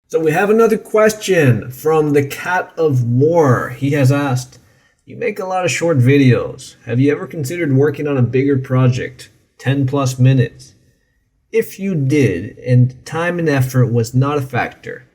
So we have another question from the Cat of War. He has asked, you make a lot of short videos. Have you ever considered working on a bigger project, 10 plus minutes? If you did, and time and effort was not a factor,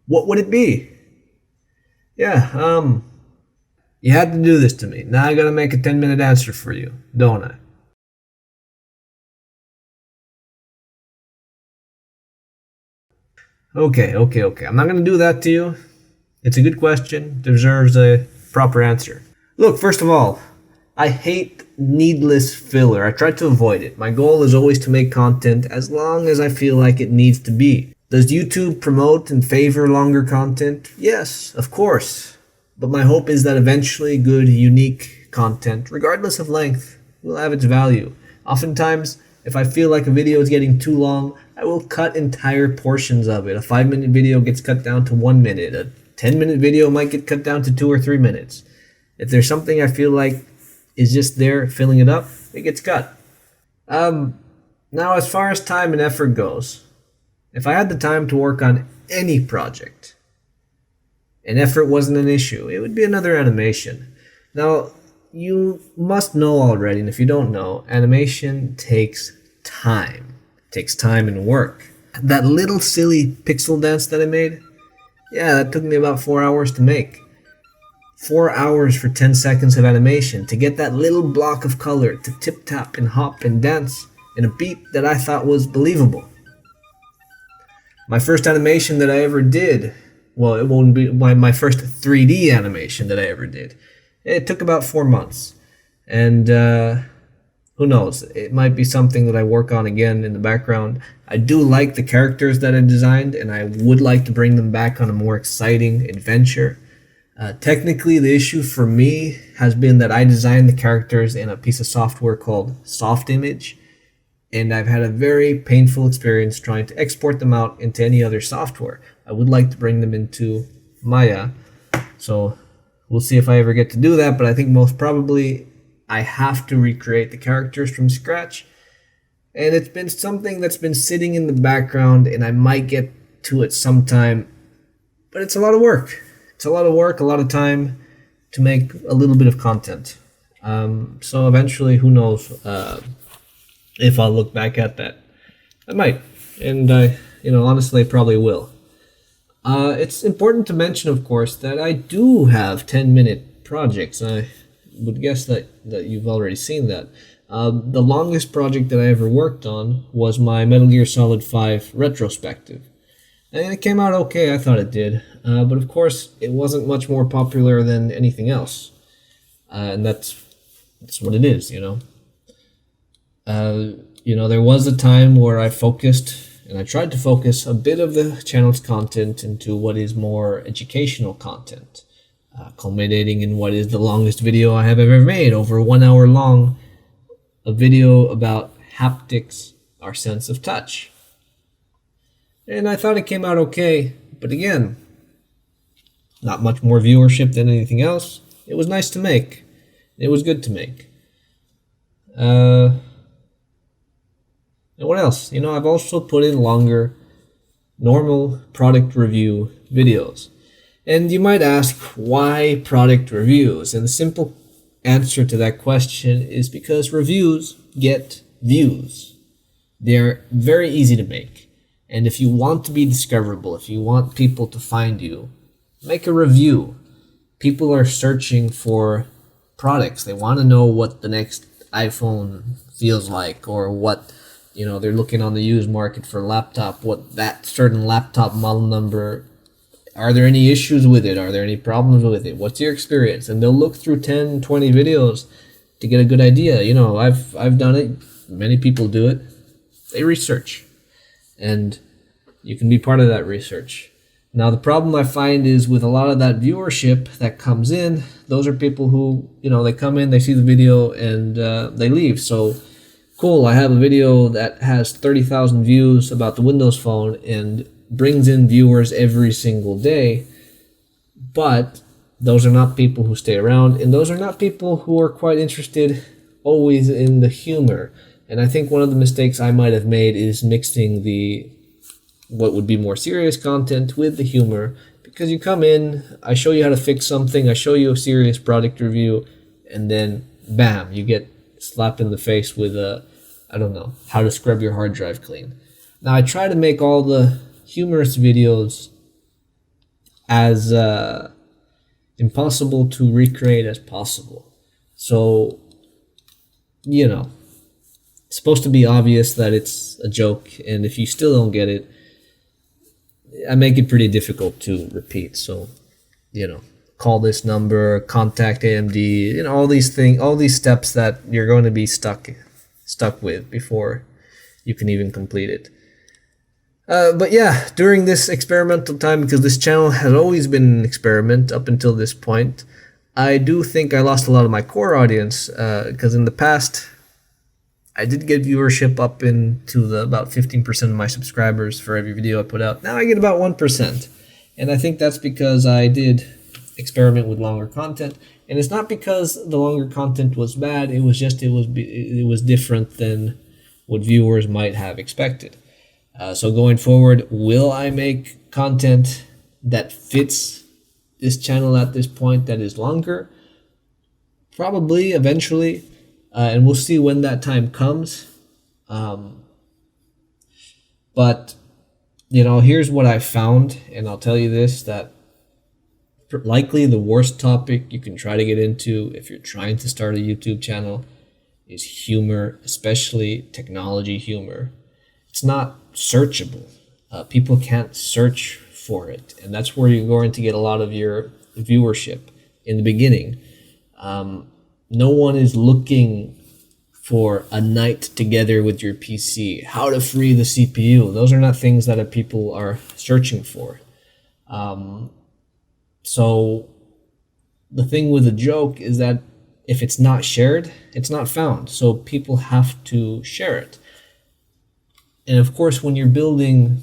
what would it be? Yeah, you had to do this to me. Now I gotta make a 10-minute answer for you, don't I? Okay. I'm not going to do that to you. It's a good question. Deserves a proper answer. Look, first of all, I hate needless filler. I try to avoid it. My goal is always to make content as long as I feel like it needs to be. Does YouTube promote and favor longer content? Yes, of course. But my hope is that eventually good, unique content, regardless of length, will have its value. Oftentimes, if I feel like a video is getting too long, I will cut entire portions of it. A 5-minute video gets cut down to 1 minute. A 10-minute video might get cut down to 2 or 3 minutes. If there's something I feel like is just there filling it up, it gets cut. Now, as far as time and effort goes, if I had the time to work on any project and effort wasn't an issue, it would be another animation. Now, you must know already, and if you don't know, animation takes time. It takes time and work. That little silly pixel dance that I made, yeah, that took me about 4 hours to make. 4 hours for 10 seconds of animation to get that little block of color to tip-tap and hop and dance in a beat that I thought was believable. My first animation that I ever did, well, it won't be my first 3D animation that I ever did. It took about 4 months, and who knows, it might be something that I work on again in the background. I do like the characters that I designed, and I would like to bring them back on a more exciting adventure. Technically, the issue for me has been that I designed the characters in a piece of software called Soft Image, and I've had a very painful experience trying to export them out into any other software. I would like to bring them into Maya, so we'll see if I ever get to do that, but I think most probably I have to recreate the characters from scratch. And it's been something that's been sitting in the background, and I might get to it sometime, but it's a lot of work. It's a lot of work, a lot of time to make a little bit of content. So eventually, who knows if I'll look back at that. I might, and I, honestly, probably will. It's important to mention, of course, that I do have 10-minute projects. I would guess that you've already seen that. The longest project that I ever worked on was my Metal Gear Solid 5 retrospective. And it came out okay, I thought it did. But of course, it wasn't much more popular than anything else. And that's what it is, there was a time where I focused, and I tried to focus a bit of the channel's content into what is more educational content, culminating in what is the longest video I have ever made, over 1 hour long, a video about haptics, our sense of touch. And I thought it came out okay, but again, not much more viewership than anything else. It was nice to make. It was good to make. And what else? I've also put in longer, normal product review videos. And you might ask, why product reviews? And the simple answer to that question is because reviews get views. They're very easy to make. And if you want to be discoverable, if you want people to find you, make a review. People are searching for products. They want to know what the next iPhone feels like, or what, they're looking on the used market for a laptop, what that certain laptop model number, are there any issues with it? Are there any problems with it? What's your experience? And they'll look through 10, 20 videos to get a good idea. I've done it. Many people do it. They research. And you can be part of that research. Now, the problem I find is with a lot of that viewership that comes in, those are people who, they come in, they see the video, and they leave. So, cool, I have a video that has 30,000 views about the Windows Phone and brings in viewers every single day. But those are not people who stay around, and those are not people who are quite interested always in the humor. And I think one of the mistakes I might have made is mixing the what would be more serious content with the humor, because you come in, I show you how to fix something, I show you a serious product review, and then bam, you get slapped in the face with I don't know, how to scrub your hard drive clean. Now I try to make all the humorous videos as impossible to recreate as possible. So, you know, it's supposed to be obvious that it's a joke, and if you still don't get it, I make it pretty difficult to repeat. So, you know, call this number, contact AMD, you know, all these things, all these steps that you're going to be stuck with before you can even complete it. But yeah, during this experimental time, because this channel has always been an experiment up until this point, I do think I lost a lot of my core audience, because in the past, I did get viewership up into the about 15% of my subscribers for every video I put out. Now I get about 1%. And I think that's because I did experiment with longer content. And it's not because the longer content was bad, it was just it was different than what viewers might have expected. So going forward, will I make content that fits this channel at this point that is longer? Probably, eventually. And we'll see when that time comes. But, you know, here's what I found, and I'll tell you this, that likely the worst topic you can try to get into if you're trying to start a YouTube channel is humor, especially technology humor. It's not searchable. People can't search for it, and that's where you're going to get a lot of your viewership in the beginning. No one is looking for a night together with your PC, how to free the CPU. Those are not things that people are searching for. So the thing with a joke is that if it's not shared, it's not found. So people have to share it. And of course, when you're building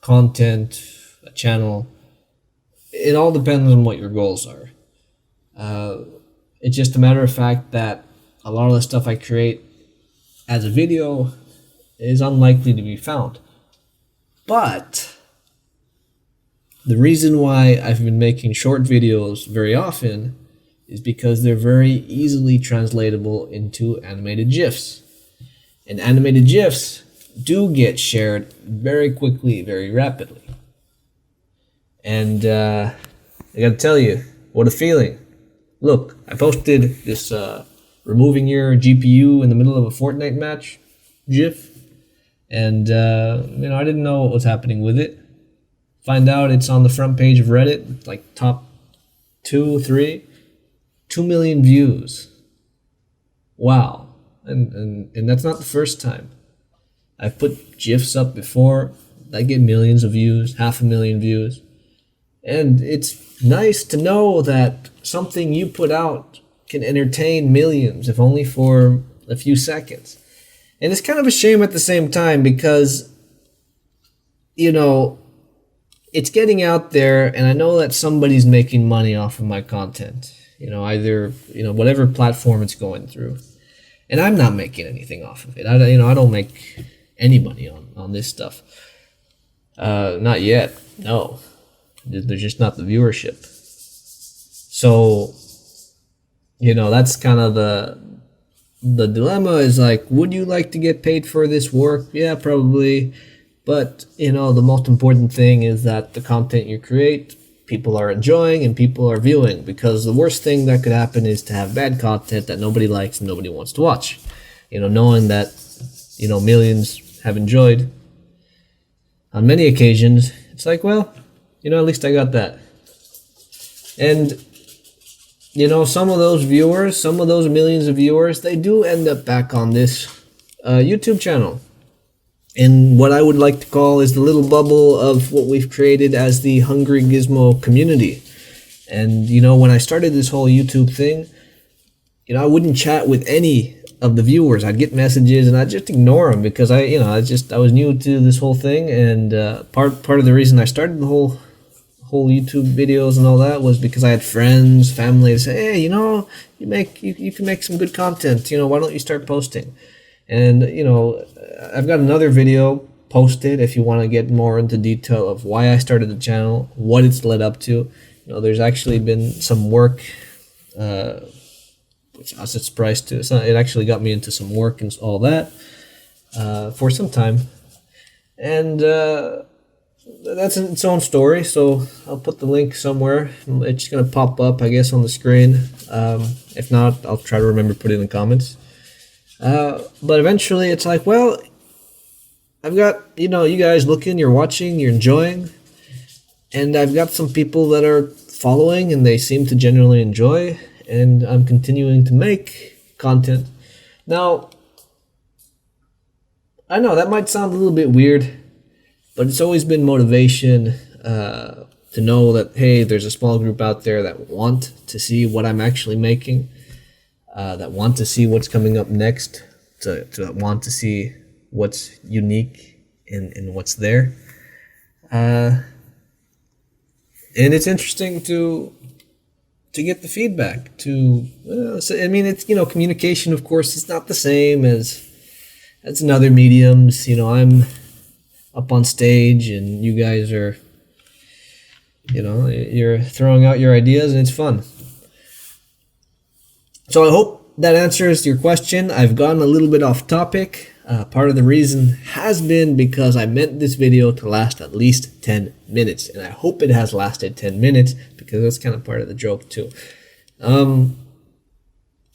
content, a channel, it all depends on what your goals are. It's just a matter of fact that a lot of the stuff I create as a video is unlikely to be found. But the reason why I've been making short videos very often is because they're very easily translatable into animated GIFs. And animated GIFs do get shared very quickly, very rapidly. And I gotta tell you, what a feeling. Look, I posted this removing your GPU in the middle of a Fortnite match GIF. And, you know, I didn't know what was happening with it. Find out it's on the front page of Reddit, like top 2 million views. Wow. And that's not the first time. I've put GIFs up before. I get millions of views, 500,000 views. And it's nice to know that something you put out can entertain millions, if only for a few seconds. And it's kind of a shame at the same time because, you know, it's getting out there and I know that somebody's making money off of my content. You know, either, you know, whatever platform it's going through. And I'm not making anything off of it. I don't make any money on this stuff. Not yet. No. There's just not the viewership. So, you know, that's kind of the dilemma is like, would you like to get paid for this work? Yeah, probably. But, you know, the most important thing is that the content you create, people are enjoying and people are viewing. Because the worst thing that could happen is to have bad content that nobody likes and nobody wants to watch. You know, knowing that, you know, millions have enjoyed on many occasions, it's like, well, you know, at least I got that. And, you know, some of those viewers, some of those millions of viewers, they do end up back on this YouTube channel. In what I would like to call is the little bubble of what we've created as the Hungry Gizmo community. And, you know, when I started this whole YouTube thing, you know, I wouldn't chat with any of the viewers. I'd get messages and I'd just ignore them because I was new to this whole thing. And part of the reason I started the whole YouTube videos and all that was because I had friends, family to say, hey, you know, you can make some good content. You know, why don't you start posting? And, you know, I've got another video post it if you want to get more into detail of why I started the channel, what it's led up to. You know, there's actually been some work, which I was surprised to. It actually got me into some work and all that for some time. And that's its own story, so I'll put the link somewhere. It's just going to pop up, I guess, on the screen. If not, I'll try to remember to put it in the comments. But eventually it's like, well, I've got, you know, you guys looking, you're watching, you're enjoying, and I've got some people that are following and they seem to genuinely enjoy, and I'm continuing to make content. Now, I know that might sound a little bit weird, but it's always been motivation to know that, hey, there's a small group out there that want to see what I'm actually making, that want to see what's coming up next, to want to see what's unique in what's there. And it's interesting to get the feedback. I mean, it's, you know, communication, of course, it's not the same as in other mediums. You know, I'm up on stage and you guys are, you know, you're throwing out your ideas and it's fun. So I hope that answers your question. I've gone a little bit off topic. Part of the reason has been because I meant this video to last at least 10 minutes, and I hope it has lasted 10 minutes because that's kind of part of the joke too.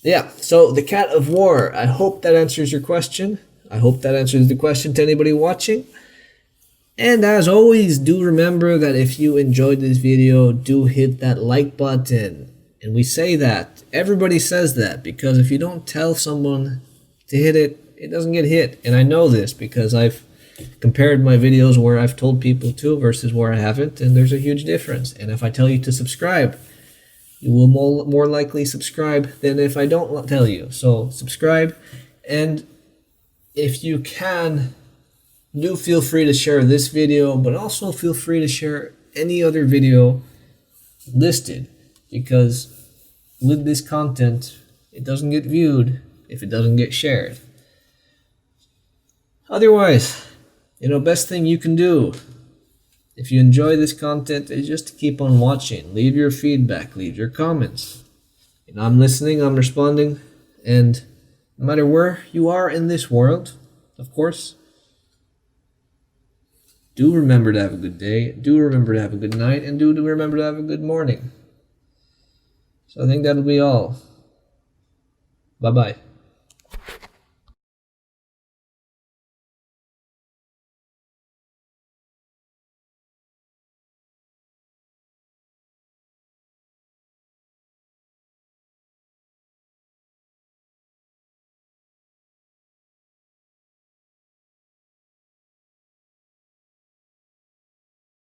Yeah, so the Cat of War, I hope that answers your question. I hope that answers the question to anybody watching. And as always, do remember that if you enjoyed this video, do hit that like button. And we say that, everybody says that, because if you don't tell someone to hit it, it doesn't get hit. And I know this because I've compared my videos where I've told people to versus where I haven't, and there's a huge difference. And if I tell you to subscribe, you will more likely subscribe than if I don't tell you. So subscribe, and if you can, do feel free to share this video, but also feel free to share any other video listed, because with this content, it doesn't get viewed if it doesn't get shared. Otherwise, you know, best thing you can do if you enjoy this content is just to keep on watching. Leave your feedback, leave your comments. You know, I'm listening, I'm responding, and no matter where you are in this world, of course, do remember to have a good day, do remember to have a good night, and do remember to have a good morning. So I think that'll be all. Bye-bye.